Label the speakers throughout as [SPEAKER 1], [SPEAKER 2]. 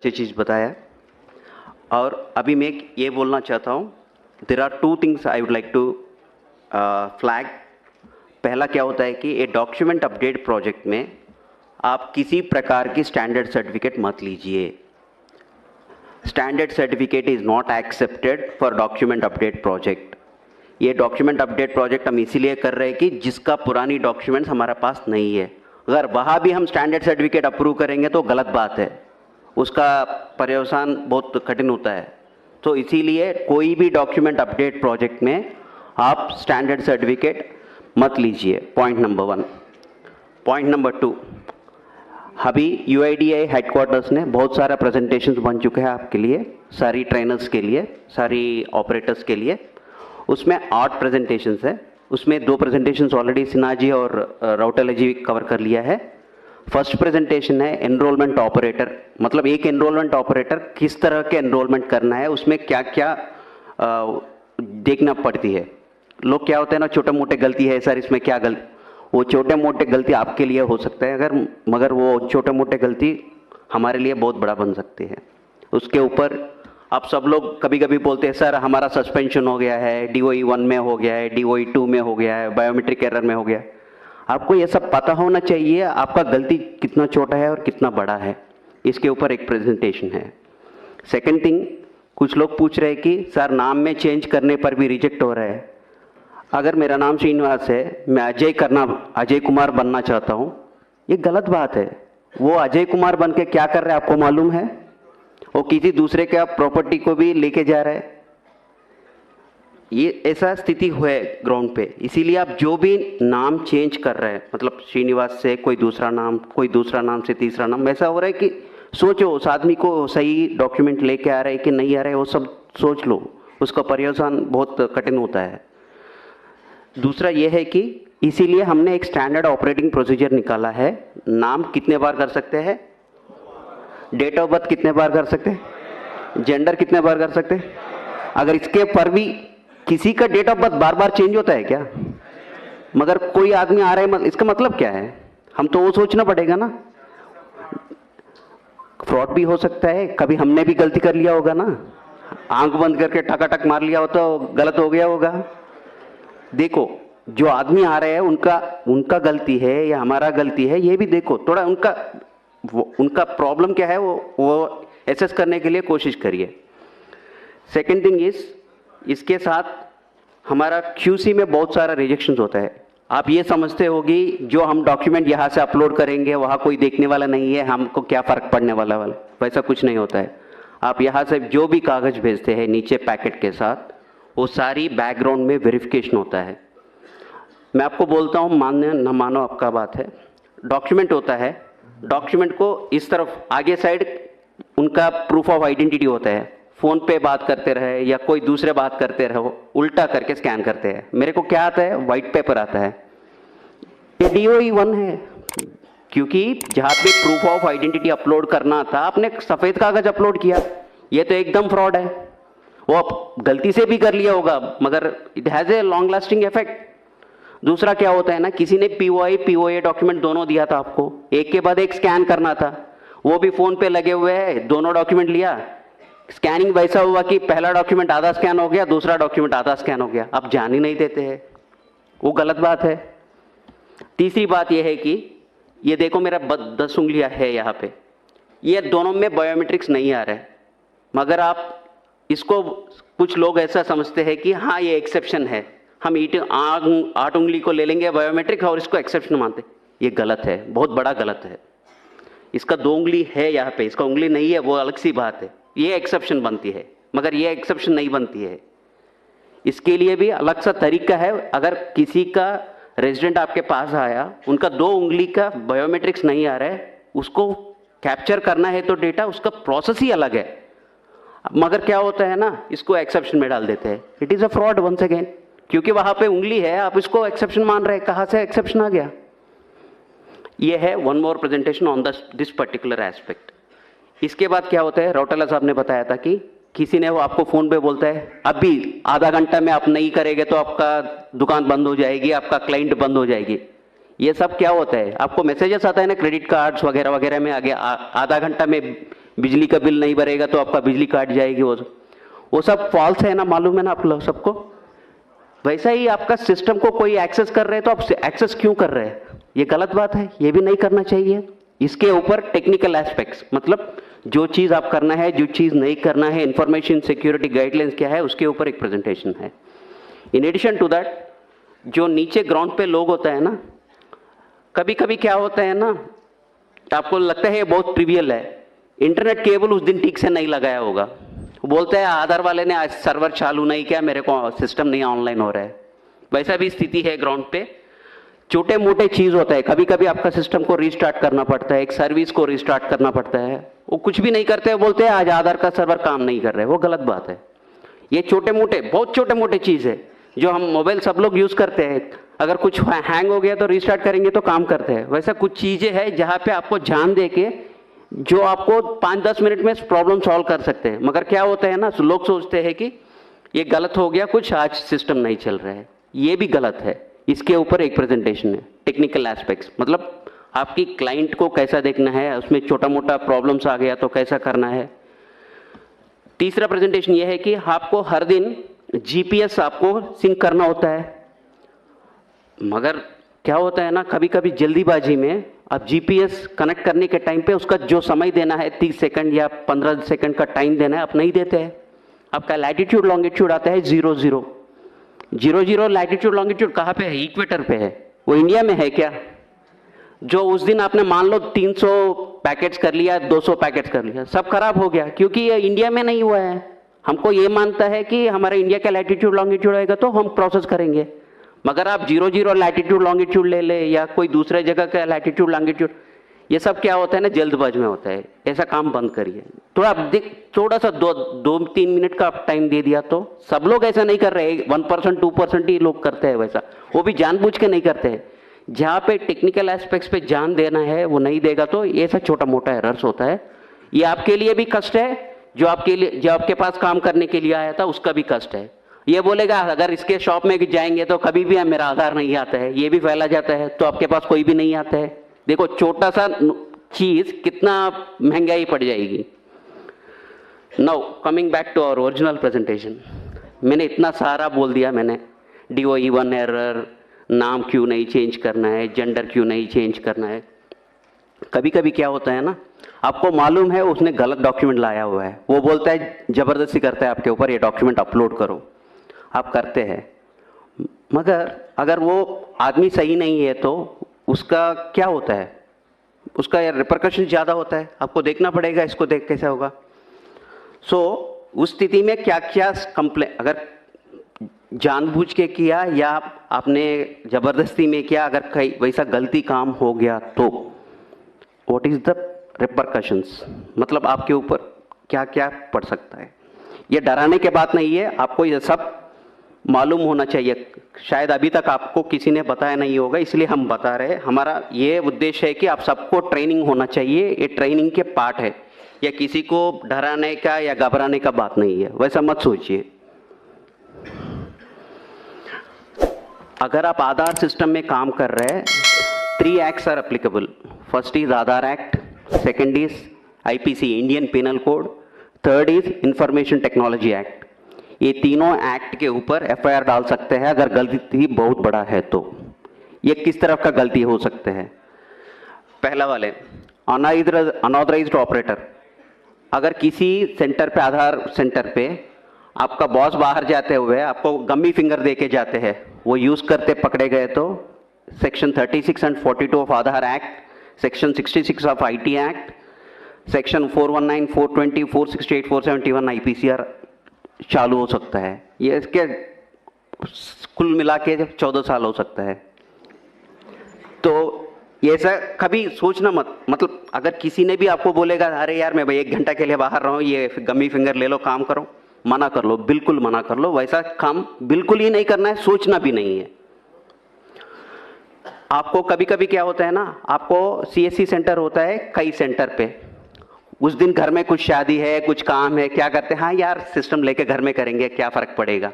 [SPEAKER 1] ये चीज़ बताया। और अभी मैं ये बोलना चाहता हूँ, there are two things I would like to flag. पहला क्या होता है कि ये डॉक्यूमेंट अपडेट प्रोजेक्ट में आप किसी प्रकार की स्टैंडर्ड सर्टिफिकेट मत लीजिए। Standard certificate is not accepted for document update project. ये डॉक्यूमेंट अपडेट प्रोजेक्ट हम इसीलिए कर रहे हैं कि जिसका पुरानी डॉक्यूमेंट्स हमारे पास नहीं है, अगर वहाँ भी हम स्टैंडर्ड सर्टिफिकेट अप्रूव करेंगे तो गलत बात है, उसका पर्यवसान बहुत कठिन होता है। तो इसीलिए कोई भी डॉक्यूमेंट अपडेट प्रोजेक्ट में आप स्टैंडर्ड सर्टिफिकेट मत लीजिए, पॉइंट नंबर 1। पॉइंट नंबर 2, अभी UIDAI हेडक्वार्टर्स ने बहुत सारा प्रेजेंटेशंस बन चुके हैं आपके लिए, सारी ट्रेनर्स के लिए, सारी ऑपरेटर्स के लिए। उसमें 8 प्रेजेंटेशंस है, उसमें 2 प्रेजेंटेशंस ऑलरेडी सिन्हा जी और राउटेला जी कवर कर लिया है। फर्स्ट प्रेजेंटेशन है एनरोलमेंट ऑपरेटर, मतलब एक एनरोलमेंट ऑपरेटर किस तरह के एनरोलमेंट करना है, उसमें क्या क्या देखना पड़ती है। लोग क्या होते हैं ना, छोटे मोटे गलती है सर इसमें क्या गलती, वो छोटे मोटे गलती आपके लिए हो सकता है मगर वो छोटे मोटे गलती हमारे लिए बहुत बड़ा बन सकती है। उसके ऊपर आप सब लोग कभी कभी बोलते हैं सर हमारा सस्पेंशन हो गया है, DOE 1 में हो गया है, DOE 2 में हो गया है, बायोमेट्रिक एरर में हो गया। आपको ये सब पता होना चाहिए आपका गलती कितना छोटा है और कितना बड़ा है। इसके ऊपर एक प्रेजेंटेशन है। सेकेंड थिंग, कुछ लोग पूछ रहे हैं कि सर नाम में चेंज करने पर भी रिजेक्ट हो रहा है। अगर मेरा नाम श्रीनिवास है, मैं अजय कुमार बनना चाहता हूँ, ये गलत बात है। वो अजय कुमार बन के क्या कर रहे हैं आपको मालूम है? वो किसी दूसरे के प्रॉपर्टी को भी लेके जा रहा है। ये ऐसा स्थिति है ग्राउंड पे। इसीलिए आप जो भी नाम चेंज कर रहे हैं, मतलब श्रीनिवास से कोई दूसरा नाम, कोई दूसरा नाम से तीसरा नाम, ऐसा हो रहा है कि सोचो उस आदमी को सही डॉक्यूमेंट लेके आ रहे हैं कि नहीं आ रहे हैं, वो सब सोच लो, उसका पर्यवसान बहुत कठिन होता है। दूसरा ये है कि इसीलिए हमने एक स्टैंडर्ड ऑपरेटिंग प्रोसीजर निकाला है। नाम कितने बार कर सकते हैं, डेट ऑफ बर्थ कितने बार कर सकते हैं, जेंडर कितने बार कर सकते हैं। अगर इसके पर भी किसी का डेट ऑफ बर्थ बार बार चेंज होता है क्या? मगर कोई आदमी आ रहा है, इसका मतलब क्या है? हम तो वो सोचना पड़ेगा ना। फ्रॉड भी हो सकता है, कभी हमने भी गलती कर लिया होगा ना, आंख बंद करके टकाटक मार लिया हो तो गलत हो गया होगा। देखो जो आदमी आ रहे हैं उनका गलती है या हमारा गलती है, ये भी देखो थोड़ा। उनका प्रॉब्लम क्या है वो एसेस करने के लिए कोशिश करिए। सेकेंड थिंग इज, इसके साथ हमारा QC में बहुत सारा रिजेक्शंस होता है। आप ये समझते होगी जो हम डॉक्यूमेंट यहाँ से अपलोड करेंगे वहाँ कोई देखने वाला नहीं है, हमको क्या फ़र्क पड़ने वाला वैसा कुछ नहीं होता है। आप यहाँ से जो भी कागज़ भेजते हैं नीचे पैकेट के साथ, वो सारी बैकग्राउंड में वेरिफिकेशन होता है। मैं आपको बोलता हूँ, मानो न मानो आपका बात है, डॉक्यूमेंट होता है, डॉक्यूमेंट को इस तरफ आगे साइड उनका प्रूफ ऑफ आइडेंटिटी होता है। फ़ोन पे बात करते रहे या कोई दूसरे बात करते रहो, उल्टा करके स्कैन करते हैं। मेरे को क्या आता है, वाइट पेपर आता है। ये DOE 1 है, क्योंकि जहाँ पे प्रूफ ऑफ आइडेंटिटी अपलोड करना था आपने सफ़ेद कागज़ अपलोड किया। ये तो एकदम फ्रॉड है। वो आप गलती से भी कर लिया होगा मगर it has a long lasting effect. दूसरा क्या होता है ना, किसी ने POA डॉक्यूमेंट दोनों दिया था आपको, एक के बाद एक स्कैन करना था, वो भी फ़ोन पे लगे हुए हैं, दोनों डॉक्यूमेंट लिया, स्कैनिंग वैसा हुआ कि पहला डॉक्यूमेंट आधा स्कैन हो गया, दूसरा डॉक्यूमेंट आधा स्कैन हो गया। आप जान ही नहीं देते हैं, वो गलत बात है। तीसरी बात यह है कि ये देखो मेरा 10 उंगलियां है यहाँ पे, ये दोनों में बायोमेट्रिक्स नहीं आ रहा है, मगर आप इसको, कुछ लोग ऐसा समझते हैं कि हाँ ये एक्सेप्शन है, हम 8 उंगली को ले लेंगे बायोमेट्रिक और इसको एक्सेप्शन मानते। ये गलत है, बहुत बड़ा गलत है। इसका 2 उंगली है यहाँ पे, इसका उंगली नहीं है, वो अलग सी बात है, ये एक्सेप्शन बनती है, मगर ये एक्सेप्शन नहीं बनती है। इसके लिए भी अलग सा तरीका है। अगर किसी का रेजिडेंट आपके पास आया, उनका 2 उंगली का बायोमेट्रिक्स नहीं आ रहा है, उसको कैप्चर करना है तो डेटा, उसका प्रोसेस ही अलग है। मगर क्या होता है ना, इसको एक्सेप्शन में डाल देते हैं। It is a fraud once again, क्योंकि वहाँ पे उंगली है, आप इसको एक्सेप्शन मान रहे हैं, कहाँ से एक्सेप्शन आ गया? ये है one more presentation on this particular aspect. इसके बाद क्या होता है, राउटेला साहब ने बताया था कि किसी ने वो आपको फ़ोन पे बोलता है अभी आधा घंटा में आप नहीं करेंगे तो आपका दुकान बंद हो जाएगी, आपका क्लाइंट बंद हो जाएगी। ये सब क्या होता है, आपको मैसेजेस आता है ना क्रेडिट कार्ड्स वगैरह वगैरह में, आगे आधा घंटा में बिजली का बिल नहीं भरेगा तो आपका बिजली काट जाएगी, वो सब फॉल्स है ना, मालूम है ना आप लोग सबको। वैसा ही आपका सिस्टम को कोई एक्सेस कर रहे हैं तो आप एक्सेस क्यों कर रहे हैं, ये गलत बात है, ये भी नहीं करना चाहिए। इसके ऊपर टेक्निकल एस्पेक्ट्स, मतलब जो चीज आप करना है, जो चीज नहीं करना है, इंफॉर्मेशन सिक्योरिटी गाइडलाइंस क्या है, उसके ऊपर एक प्रेजेंटेशन है। इन एडिशन टू दैट, जो नीचे ग्राउंड पे लोग होता है ना, कभी कभी क्या होता है ना, आपको लगता है ये बहुत ट्रिवियल है, इंटरनेट केबल उस दिन ठीक से नहीं लगाया होगा, बोलते हैं आधार वाले ने आज सर्वर चालू नहीं किया, मेरे को सिस्टम नहीं ऑनलाइन हो रहा है। वैसा भी स्थिति है ग्राउंड पे। छोटे मोटे चीज होता है, कभी कभी आपका सिस्टम को रीस्टार्ट करना पड़ता है, एक सर्विस को रीस्टार्ट करना पड़ता है, वो कुछ भी नहीं करते हैं, बोलते हैं आज आधार का सर्वर काम नहीं कर रहे, वो गलत बात है। ये छोटे मोटे, बहुत छोटे मोटे चीज है जो हम मोबाइल सब लोग यूज करते हैं, अगर कुछ हैंग हो गया तो रीस्टार्ट करेंगे तो काम करते हैं। वैसा कुछ चीजें हैं जहां पे आपको ध्यान दे के जो आपको 5-10 मिनट में प्रॉब्लम सॉल्व कर सकते हैं। मगर क्या होता है ना, लोग सोचते हैं कि ये गलत हो गया कुछ, आज सिस्टम नहीं चल रहा है, ये भी गलत है। इसके ऊपर एक प्रेजेंटेशन है, टेक्निकल एस्पेक्ट्स, मतलब आपकी क्लाइंट को कैसा देखना है, उसमें छोटा मोटा प्रॉब्लम्स आ गया तो कैसा करना है। तीसरा प्रेजेंटेशन यह है कि आपको हर दिन जीपीएस आपको सिंक करना होता है, मगर क्या होता है ना, कभी कभी जल्दीबाजी में आप जीपीएस कनेक्ट करने के टाइम पे उसका जो समय देना है 30 सेकंड या 15 सेकंड का टाइम देना है, आप नहीं देते हैं। आपका लैटिट्यूड लॉन्गिट्यूड आता है 00 लैटिट्यूड लॉन्गिट्यूड कहाँ पे है, इक्वेटर पे है, वो इंडिया में है क्या? जो उस दिन आपने मान लो 300 पैकेट्स कर लिया, 200 पैकेट्स कर लिया, सब खराब हो गया क्योंकि ये इंडिया में नहीं हुआ है। हमको ये मानता है कि हमारा इंडिया का लैटिट्यूड लॉन्गिट्यूड आएगा तो हम प्रोसेस करेंगे, मगर आप 00 लैटिट्यूड लॉन्गिट्यूड ले ले या कोई दूसरे जगह का लैटिट्यूड लॉन्गिट्यूड, ये सब क्या होता है ना, जल्दबाज में होता है। ऐसा काम बंद करिए। थोड़ा सा 2-3 मिनट का आप टाइम दे दिया तो सब लोग ऐसा नहीं कर रहे, 1% 2% ही लोग करते हैं वैसा, वो भी जानबूझ के नहीं करते हैं। जहाँ पे टेक्निकल एस्पेक्ट्स पे ध्यान देना है वो नहीं देगा तो ये ऐसा छोटा मोटा एरर्स होता है। ये आपके लिए भी कष्ट है, जो आपके पास काम करने के लिए आया था उसका भी कष्ट है। ये बोलेगा अगर इसके शॉप में जाएंगे तो कभी भी मेरा आधार नहीं आता है, ये भी फैला जाता है तो आपके पास कोई भी नहीं आता है। देखो छोटा सा चीज कितना महंगाई पड़ जाएगी। Now coming back to our original presentation, मैंने इतना सारा बोल दिया, मैंने DOE1 एरर, नाम क्यों नहीं चेंज करना है, जेंडर क्यों नहीं चेंज करना है। कभी कभी क्या होता है ना, आपको मालूम है उसने गलत डॉक्यूमेंट लाया हुआ है, वो बोलता है, जबरदस्ती करता है आपके ऊपर, ये डॉक्यूमेंट अपलोड करो, आप करते हैं, मगर अगर वो आदमी सही नहीं है तो उसका क्या होता है, उसका रिपरकशन ज़्यादा होता है, आपको देखना पड़ेगा इसको, देख कैसा होगा। सो उस स्थिति में क्या क्या कंप्लेन, अगर जानबूझ के किया या आपने जबरदस्ती में किया, अगर कहीं वैसा गलती काम हो गया तो व्हाट इज द रिपरकशंस, मतलब आपके ऊपर क्या क्या पड़ सकता है। ये डराने के बात नहीं है, आपको ये सब मालूम होना चाहिए। शायद अभी तक आपको किसी ने बताया नहीं होगा, इसलिए हम बता रहे हैं। हमारा ये उद्देश्य है कि आप सबको ट्रेनिंग होना चाहिए, ये ट्रेनिंग के पार्ट है, या किसी को डराने का या घबराने का बात नहीं है, वैसा मत सोचिए। अगर आप आधार सिस्टम में काम कर रहे हैं, 3 acts are applicable. First is Aadhaar act, second is IPC Indian penal code, third is information technology act. ये तीनों एक्ट के ऊपर FIR डाल सकते हैं अगर गलती बहुत बड़ा है तो। ये किस तरह का गलती हो सकते हैं? पहला वाले अनऑथराइज्ड ऑपरेटर, अगर किसी सेंटर पे, आधार सेंटर पे आपका बॉस बाहर जाते हुए आपको गम्मी फिंगर दे के जाते हैं, वो यूज करते पकड़े गए तो section 36 and 42 of Aadhaar act, section 66 of IT act, section 419, 420, 468, 471 IPCR चालू हो सकता है। ये इसके कुल मिला के 14 साल हो सकता है। तो ये ऐसा कभी सोचना मत, मतलब अगर किसी ने भी आपको बोलेगा अरे यार मैं भाई 1 घंटा के लिए बाहर रहा हूँ, ये गम्मी फिंगर ले लो, काम करो, मना कर लो, बिल्कुल मना कर लो। वैसा काम बिल्कुल ही नहीं करना है, सोचना भी नहीं है। आपको कभी कभी क्या होता है ना, आपको CSC सेंटर होता है कई सेंटर पे, उस दिन घर में कुछ शादी है, कुछ काम है, क्या करते हैं, हाँ यार सिस्टम लेके घर में करेंगे, क्या फर्क पड़ेगा।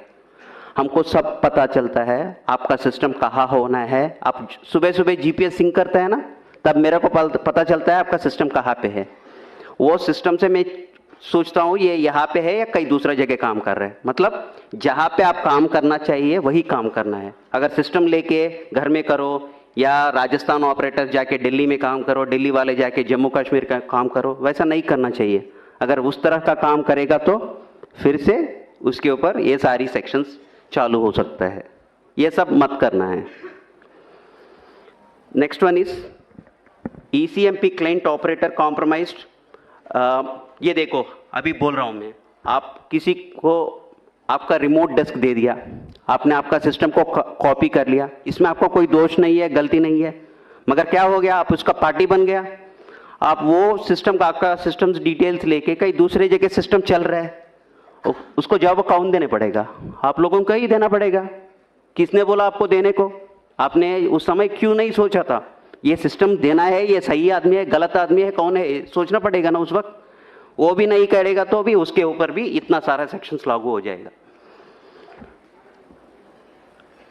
[SPEAKER 1] हमको सब पता चलता है आपका सिस्टम कहाँ होना है। आप सुबह सुबह GPS सिंक करते हैं ना, तब मेरे को पता चलता है आपका सिस्टम कहाँ पे है। वो सिस्टम से मैं सोचता हूँ ये यहाँ पे है या कहीं दूसरा जगह काम कर रहा है। मतलब जहाँ पे आप काम करना चाहिए वही काम करना है। अगर सिस्टम लेके घर में करो या राजस्थान ऑपरेटर जाके दिल्ली में काम करो, दिल्ली वाले जाके जम्मू कश्मीर का काम करो, वैसा नहीं करना चाहिए। अगर उस तरह का काम करेगा तो फिर से उसके ऊपर ये सारी सेक्शंस चालू हो सकता है। ये सब मत करना है। Next one is ECMP client operator compromised. ये देखो अभी बोल रहा हूं मैं, आप किसी को आपका रिमोट डेस्क दे दिया, आपने आपका सिस्टम को कॉपी कर लिया, इसमें आपका कोई दोष नहीं है, गलती नहीं है, मगर क्या हो गया, आप उसका पार्टी बन गया। आप वो सिस्टम का आपका सिस्टम्स डिटेल्स लेके कहीं दूसरे जगह सिस्टम चल रहा है, उसको जवाब कौन देने पड़ेगा? आप लोगों को ही देना पड़ेगा। किसने बोला आपको देने को? आपने उस समय क्यों नहीं सोचा था ये सिस्टम देना है, ये सही आदमी है, गलत आदमी है, कौन है, सोचना पड़ेगा ना उस वक्त। वो भी नहीं करेगा तो भी उसके ऊपर भी इतना सारा सेक्शंस लागू हो जाएगा।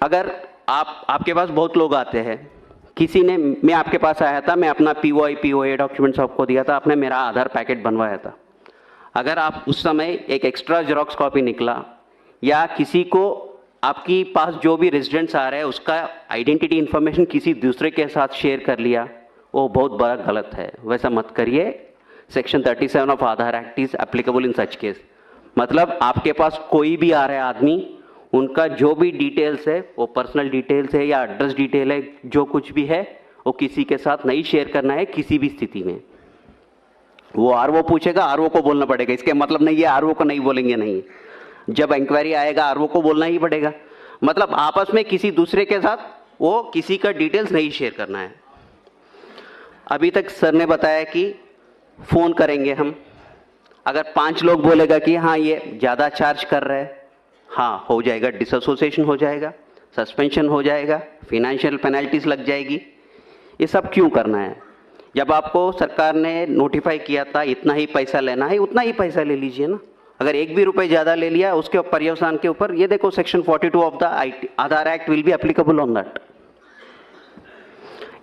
[SPEAKER 1] अगर आपके पास बहुत लोग आते हैं, किसी ने, मैं आपके पास आया था, मैं अपना POA डॉक्यूमेंट्स आपको दिया था, आपने मेरा आधार पैकेट बनवाया था। अगर आप उस समय एक एक्स्ट्रा जेरोक्स कॉपी निकला या किसी को आपकी पास जो भी रेजिडेंट्स आ रहे हैं उसका आइडेंटिटी इंफॉर्मेशन किसी दूसरे के साथ शेयर कर लिया, वो बहुत बड़ा गलत है, वैसा मत करिए। Section 37 of Aadhaar act is applicable in such case. मतलब आपके पास कोई भी आ रहा है आदमी, उनका जो भी डिटेल्स है, वो पर्सनल डिटेल्स है या एड्रेस डिटेल है, जो कुछ भी है वो किसी के साथ नहीं शेयर करना है किसी भी स्थिति में। वो RO पूछेगा, RO को बोलना पड़ेगा, इसके मतलब नहीं है RO को नहीं बोलेंगे, नहीं। जब इंक्वायरी आएगा RO को बोलना ही पड़ेगा। मतलब आपस में किसी दूसरे के साथ वो किसी का डिटेल्स नहीं शेयर करना है। अभी तक सर ने बताया कि फोन करेंगे हम, अगर 5 लोग बोलेगा कि हाँ ये ज्यादा चार्ज कर रहे हैं, हाँ हो जाएगा, डिसएसोसिएशन हो जाएगा, सस्पेंशन हो जाएगा, फाइनेंशियल पेनल्टीज लग जाएगी। ये सब क्यों करना है? जब आपको सरकार ने नोटिफाई किया था इतना ही पैसा लेना है, उतना ही पैसा ले लीजिए ना। अगर एक भी रुपए ज्यादा ले लिया उसके पर्यवसान के ऊपर, ये देखो section 42 of the Aadhaar act will be applicable on that.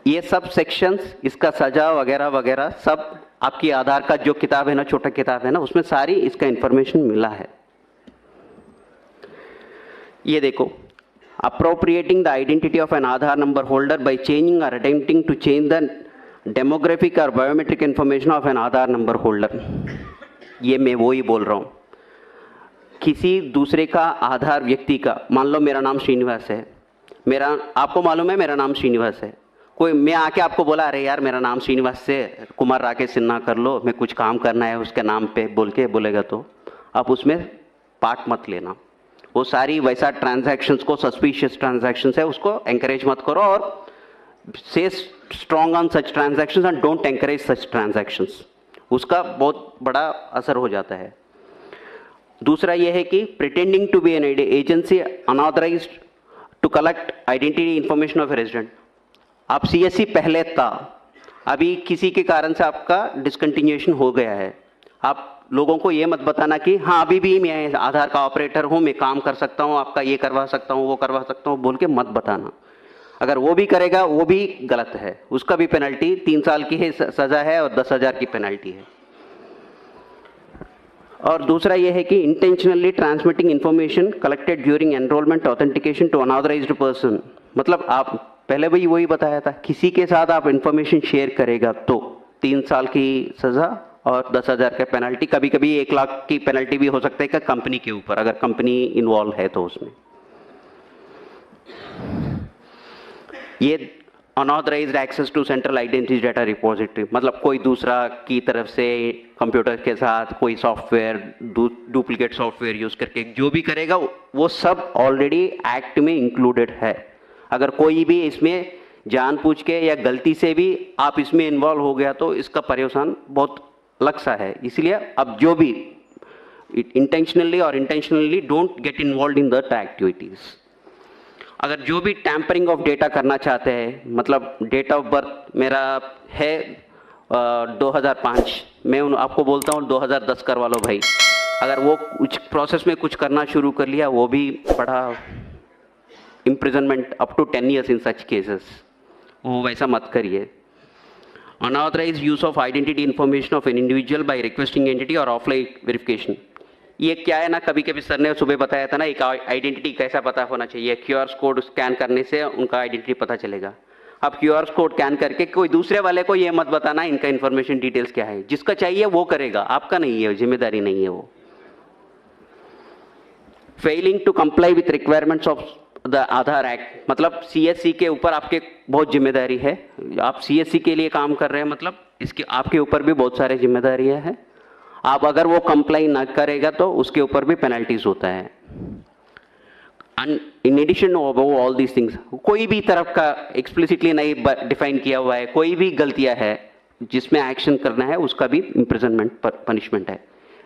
[SPEAKER 1] ये सब सेक्शंस, इसका सजा वगैरह वगैरह सब आपकी आधार का जो किताब है ना, छोटा किताब है ना, उसमें सारी इसका इंफॉर्मेशन मिला है। ये देखो, appropriating the identity of an Aadhaar number holder by changing or attempting to change the demographic or biometric information of an Aadhaar number holder। ये मैं वो ही बोल रहा हूँ, किसी दूसरे का आधार व्यक्ति का, मान लो मेरा नाम श्रीनिवास है, आपको मालूम है मेरा नाम श्रीनिवास है, कोई मैं आके आपको बोला अरे यार मेरा नाम श्रीनिवास से कुमार राकेश सिन्हा कर लो, मैं कुछ काम करना है उसके नाम पे बोल के बोलेगा, तो आप उसमें पार्ट मत लेना। वो सारी वैसा ट्रांजैक्शंस को, सस्पिशियस ट्रांजैक्शंस है, उसको एंकरेज मत करो और से strong on such transactions and don't encourage such transactions. उसका बहुत बड़ा असर हो जाता है। दूसरा यह है कि pretending to be an agency unauthorised to collect identity information of resident. आप CSC पहले था, अभी किसी के कारण से आपका डिसकंटिन्यूएशन हो गया है, आप लोगों को ये मत बताना कि हाँ अभी भी मैं आधार का ऑपरेटर हूँ, मैं काम कर सकता हूँ, आपका ये करवा सकता हूँ, वो करवा सकता हूँ बोल के मत बताना। अगर वो भी करेगा वो भी गलत है, उसका भी पेनल्टी 3 साल की है सजा है और 10,000 की पेनल्टी है। और दूसरा ये है कि intentionally transmitting information collected during enrolment authentication to unauthorised person. मतलब आप पहले भी वही बताया था, किसी के साथ आप इंफॉर्मेशन शेयर करेगा तो 3 साल की सजा और 10,000 का पेनल्टी, कभी कभी 1 लाख की पेनल्टी भी हो सकता है कि कंपनी के ऊपर, अगर कंपनी इन्वॉल्व है तो उसमें। ये unauthorised access to central identity data repository, मतलब कोई दूसरा की तरफ से कंप्यूटर के साथ कोई सॉफ्टवेयर, डुप्लीकेट सॉफ्टवेयर यूज करके जो भी करेगा वो सब ऑलरेडी एक्ट में इंक्लूडेड है। अगर कोई भी इसमें जानबूझ के या गलती से भी आप इसमें इन्वॉल्व हो गया तो इसका पर्यवसान बहुत अलग सा है। इसलिए अब जो भी इंटेंशनली और intentionally don't get involve in that activities. अगर जो भी टैंपरिंग ऑफ डेटा करना चाहते हैं, मतलब डेट ऑफ बर्थ मेरा है 2005, मैं आपको बोलता हूँ 2010 करवा लो भाई, अगर वो कुछ प्रोसेस में कुछ करना शुरू कर लिया, वो भी बड़ा imprisonment up to 10 years in such cases, वो वैसा मत करिए। Unauthorised use of identity information of an individual by requesting entity और ऑफलाइन वेरिफिकेशन। ये क्या है ना, कभी कभी सर ने सुबह बताया था ना, एक आइडेंटिटी कैसा पता होना चाहिए, क्यूआर कोड स्कैन करने से उनका आइडेंटिटी पता चलेगा। अब क्यूआर कोड स्कैन करके कोई दूसरे वाले को ये मत बताना इनका इन्फॉर्मेशन डिटेल्स क्या है, जिसका चाहिए वो करेगा, आपका नहीं है, जिम्मेदारी नहीं है वो। Failing to comply with requirements of the Aadhaar act, मतलब सीएससी के ऊपर आपके बहुत जिम्मेदारी है। आप सीएससी के लिए काम कर रहे हैं, मतलब इसके आपके ऊपर भी बहुत सारे जिम्मेदारियां हैं। आप अगर वो कंप्लाई ना करेगा तो उसके ऊपर भी पेनल्टीज होता है। And in addition all these things, कोई भी तरफ का एक्सप्लिसिटली नहीं डिफाइन किया हुआ है, कोई भी गलतियां है जिसमें एक्शन करना है उसका भी इम्प्रिजनमेंट पनिशमेंट है।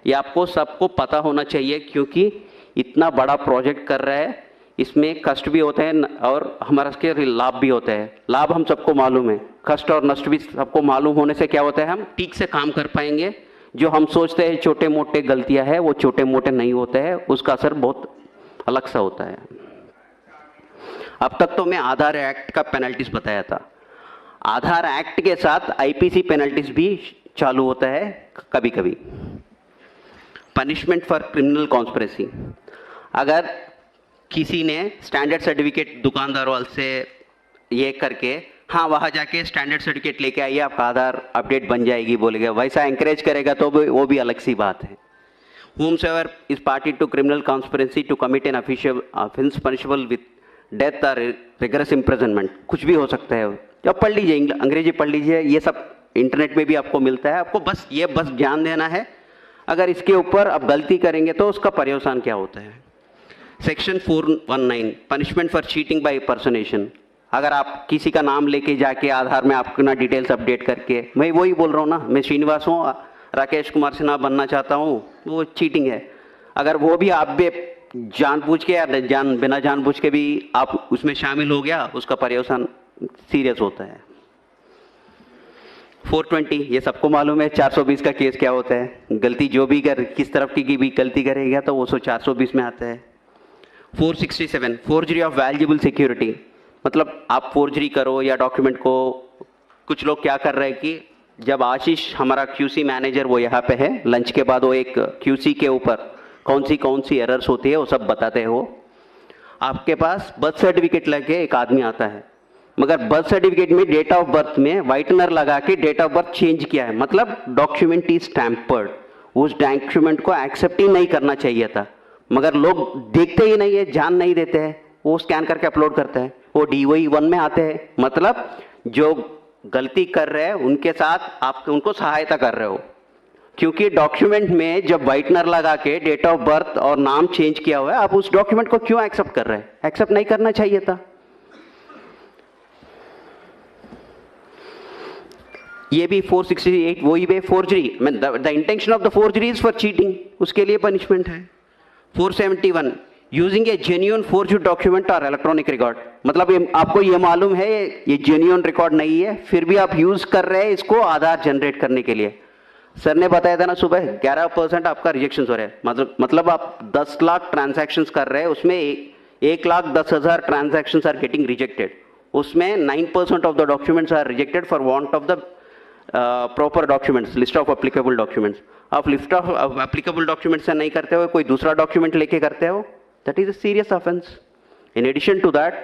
[SPEAKER 1] ये आपको सबको पता होना चाहिए, क्योंकि इतना बड़ा प्रोजेक्ट कर रहा है, इसमें कष्ट भी होते हैं और हमारा के लाभ भी होते हैं। लाभ हम सबको मालूम है, कष्ट और नष्ट भी सबको मालूम होने से क्या होता है, हम ठीक से काम कर पाएंगे। जो हम सोचते हैं छोटे मोटे गलतियां हैं, वो छोटे मोटे नहीं होते हैं, उसका असर बहुत अलग सा होता है। अब तक तो मैं आधार एक्ट का पेनल्टीज बताया था। आधार एक्ट के साथ आईपीसी पेनल्टीज भी चालू होता है कभी कभी। पनिशमेंट फॉर क्रिमिनल कॉन्स्पिरेसी, अगर किसी ने स्टैंडर्ड सर्टिफिकेट दुकानदार वाले से ये करके, हाँ वहाँ जाके स्टैंडर्ड सर्टिफिकेट लेके आइए आपका आधार अपडेट बन जाएगी बोलेगा, वैसा एंकरेज करेगा तो वो भी अलग सी बात है। whomsoever is party to criminal conspiracy to commit an official offense punishable with death or rigorous imprisonment, कुछ भी हो सकता है। जब पढ़ लीजिए, अंग्रेजी पढ़ लीजिए, ये सब इंटरनेट में भी आपको मिलता है। आपको बस ध्यान देना है, अगर इसके ऊपर आप गलती करेंगे तो उसका पर्यवसान क्या होता है। Section 419 punishment for cheating by personation, अगर आप किसी का नाम लेके जाके आधार में अपना डिटेल्स अपडेट करके, मैं वही बोल रहा हूँ ना, मैं श्रीनिवास हूँ, राकेश कुमार सिन्हा बनना चाहता हूँ, वो चीटिंग है। अगर वो भी आप भी जानबूझ के या बिना जानबूझ के भी आप उसमें शामिल हो गया, उसका पर्यवसान सीरियस होता है। 420 ये सबको मालूम है, 420 का केस क्या होता है। गलती जो भी किस तरफ की भी गलती करेगा तो वो 420 में आता है। 467 फोर्जरी ऑफ वैल्यूएबल सिक्योरिटी, मतलब आप फोर्जरी करो या डॉक्यूमेंट को, कुछ लोग क्या कर रहे हैं कि जब आशीष हमारा क्यूसी मैनेजर वो यहाँ पे है, लंच के बाद वो एक क्यूसी के ऊपर कौन सी एरर्स होती है वो सब बताते हो। आपके पास बर्थ सर्टिफिकेट लेके एक आदमी आता है, मगर बर्थ सर्टिफिकेट में डेट ऑफ बर्थ में व्हाइटनर लगा के डेट ऑफ बर्थ चेंज किया है, मतलब डॉक्यूमेंट इज टैम्पर्ड। उस डॉक्यूमेंट को एक्सेप्ट ही नहीं करना चाहिए था, मगर लोग देखते ही नहीं है, जान नहीं देते हैं, वो स्कैन करके अपलोड करते हैं, वो DOE 1 में आते हैं। मतलब जो गलती कर रहे हैं उनके साथ आप उनको सहायता कर रहे हो, क्योंकि डॉक्यूमेंट में जब व्हाइटनर लगा के डेट ऑफ बर्थ और नाम चेंज किया हुआ है, आप उस डॉक्यूमेंट को क्यों एक्सेप्ट कर रहे हैं? एक्सेप्ट नहीं करना चाहिए था। ये भी 468 वही पे forgery, the intention of the forgery is for cheating, उसके लिए पनिशमेंट है। 471 यूजिंग ए जेन्युइन फोर्ज्ड डॉक्यूमेंट और इलेक्ट्रॉनिक रिकॉर्ड, मतलब आपको ये मालूम है ये जेन्युइन रिकॉर्ड नहीं है, फिर भी आप यूज कर रहे हैं इसको आधार जनरेट करने के लिए। सर ने बताया था ना सुबह 11% आपका रिजेक्शन हो रहा है, मतलब आप 10 लाख ट्रांजैक्शंस कर रहे हैं, उसमें 1,10,000 ट्रांजैक्शंस आर गेटिंग रिजेक्टेड, उसमें 9% of the documents are rejected for want of the proper documents, list of applicable documents. आप लिस्ट ऑफ एप्लीकेबल डॉक्यूमेंट्स से नहीं करते हो, कोई दूसरा डॉक्यूमेंट लेके करते हो, that is a serious offence. In addition to that,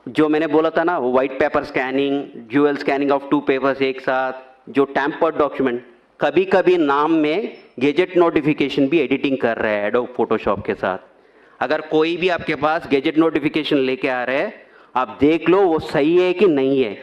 [SPEAKER 1] जो मैंने बोला था ना, वो white paper scanning, dual scanning of 2 papers एक साथ, जो टैम्पर्ड डॉक्यूमेंट, कभी कभी नाम में गैजेट नोटिफिकेशन भी एडिटिंग कर रहे हैं एडोब फोटोशॉप के साथ। अगर कोई भी आपके पास गैजेट नोटिफिकेशन लेके आ रहे हैं, आप देख लो वो सही है कि नहीं है,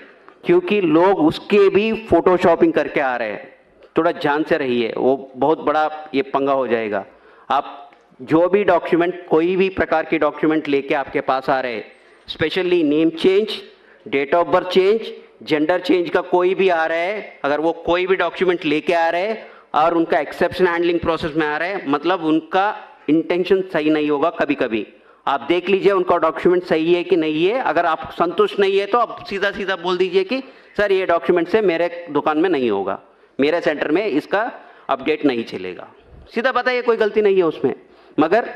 [SPEAKER 1] क्योंकि लोग उसके भी फोटोशॉपिंग करके आ रहे हैं। थोड़ा ध्यान से रहिए, वो बहुत बड़ा ये पंगा हो जाएगा। आप जो भी डॉक्यूमेंट, कोई भी प्रकार के डॉक्यूमेंट लेके आपके पास आ रहे हैं, specially name change, date of birth change, gender change का कोई भी आ रहा है, अगर वो कोई भी डॉक्यूमेंट लेके आ रहे हैं और उनका एक्सेप्शन हैंडलिंग प्रोसेस में आ रहे हैं, मतलब उनका इंटेंशन सही नहीं होगा। कभी कभी आप देख लीजिए उनका डॉक्यूमेंट सही है कि नहीं है, अगर आप संतुष्ट नहीं है तो आप सीधा सीधा बोल दीजिए कि सर ये डॉक्यूमेंट से मेरे दुकान में नहीं होगा, मेरे सेंटर में इसका अपडेट नहीं चलेगा। सीधा बताइए, कोई गलती नहीं है उसमें। मगर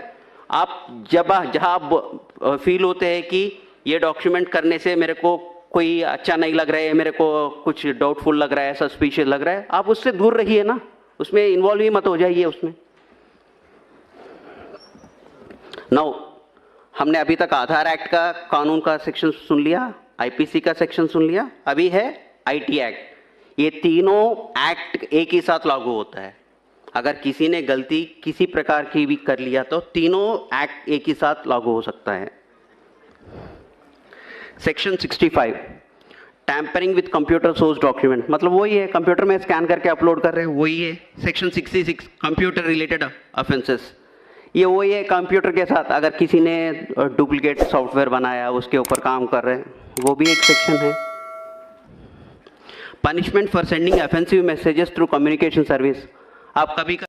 [SPEAKER 1] आप जहाँ आप फील होते हैं कि ये डॉक्यूमेंट करने से मेरे को कोई अच्छा नहीं लग रहा है, मेरे को कुछ डाउटफुल लग रहा है, सस्पिशियस लग रहा है, आप उससे दूर रहिए ना, उसमें इन्वॉल्व ही मत हो जाइए उसमें। नाउ हमने अभी तक आधार एक्ट का कानून का सेक्शन सुन लिया, आईपीसी का सेक्शन सुन लिया, अभी है आईटी एक्ट। ये तीनों एक्ट एक ही साथ लागू होता है। अगर किसी ने गलती किसी प्रकार की भी कर लिया तो तीनों एक्ट एक ही साथ लागू हो सकता है। Section 65 tampering with computer source document, मतलब वही है, कंप्यूटर में स्कैन करके अपलोड कर रहे हैं, वही है। सेक्शन 66 कंप्यूटर रिलेटेड ऑफेंसेस, ये वही है, कंप्यूटर के साथ अगर किसी ने डुप्लीकेट सॉफ्टवेयर बनाया उसके ऊपर काम कर रहे हैं, वो भी एक सेक्शन है। Punishment for sending offensive messages through communication service, आप कभी